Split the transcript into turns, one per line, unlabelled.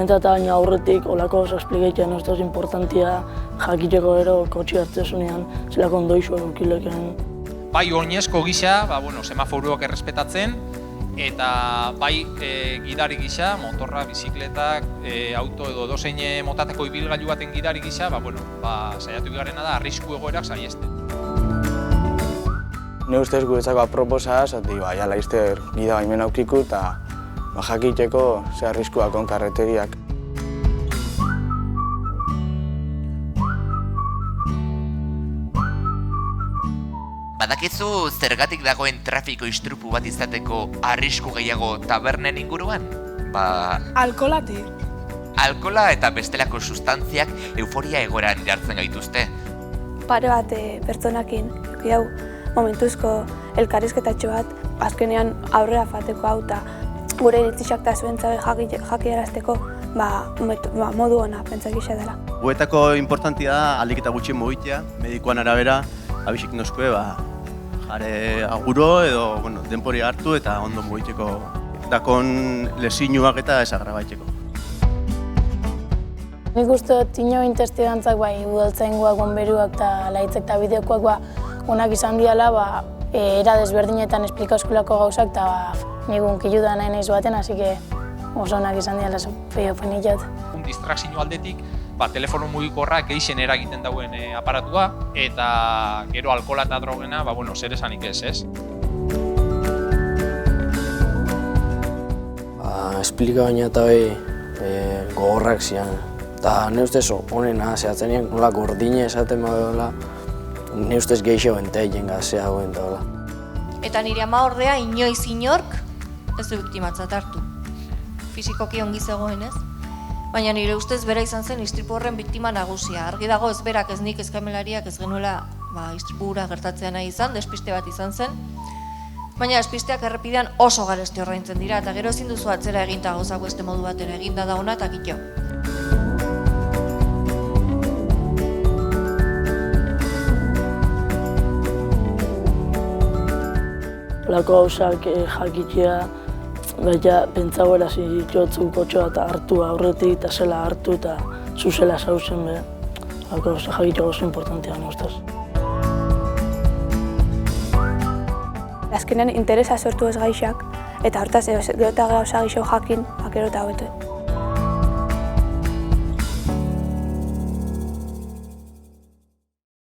Entzat baina aurretik olako oso esplikaitzen ez da importantia jakiteko gero kotxe hartzesunean zelako ondoizu edukileken.
Bai oinezko gisa, semaforuak errespetatzen, eta bai gidari gisa, motorra, bizikletak, auto edo edozein motateko ibilgailu baten gidari gisa, saiatu garena da arrisku egoerak saihesten.
Ne ustez guretzako aproposa, zati laizter gida baimen aukiku eta jakiteko ze arriskuak on karreteriak.
Badakizu zergatik dagoen trafiko istripu bat izateko arrisku gehiago tabernen inguruan?
Alkolate.
Alkola eta bestelako sustantziak euforia egoeran jartzen gaituzte.
Pare bat pertsonakin, hau momentuzko elkarrizketatxo bat, azkenean aurrera fateko hau eta gure iritzixak eta zuen zabe jakiarazteko modu ona pentsak isa dela.
Guetako importantia da ahalik eta gutxi mugitzea, medikoan arabera, abisik noskue, jare aguro edo denpori hartu eta ondo mugitzeko dakon lesinuak eta esagrabaitzeko.
Nik uste dut ino intestidantzak udaltzaingoak, bonberuak eta laitzek eta bideokoak onak izan diala era desberdinetan esplikauskulako gauzak eta nigun kilu da nahi baten, así que oso onak izan diala feinitzat.
Distrakzio aldetik, telefono mugikorrak gehixen eragiten dauen aparatua eta gero alkohola eta drogena, zer esanik ez?
Esplika baina eta gogorrak zian. Eta ne ustez honena zehatzenean nola gordine esaten badela, ne ustez gehixo benteien gazea hauen dagoela.
Eta nire ama ordea inoiz inork ez du biktimatzat hartu. Fisikoki ongi zegoen ez? Baina nire ustez bera izan zen istripu horren biktima nagusia. Argi dago ez berak ez nik ez kamelariak ez genuela istripu hura gertatzea nahi izan, despiste bat izan zen. Baina despisteak errepidean oso garesti ordaintzen dira eta gero ezin duzu atzera eginta gauzak beste modu batera eginda da ona eta kitxo.
Olako gauzak jakitea, baina pentsagoela zitotzu kotxoa eta hartu aurretik eta zela hartu eta zuzela zauzen be. Olako gauzak jakitea oso importantea ustez.
Azkenean interesa sortu ez gaixak eta hortaz gero eta gauza gixo jakin, gero eta hobeto.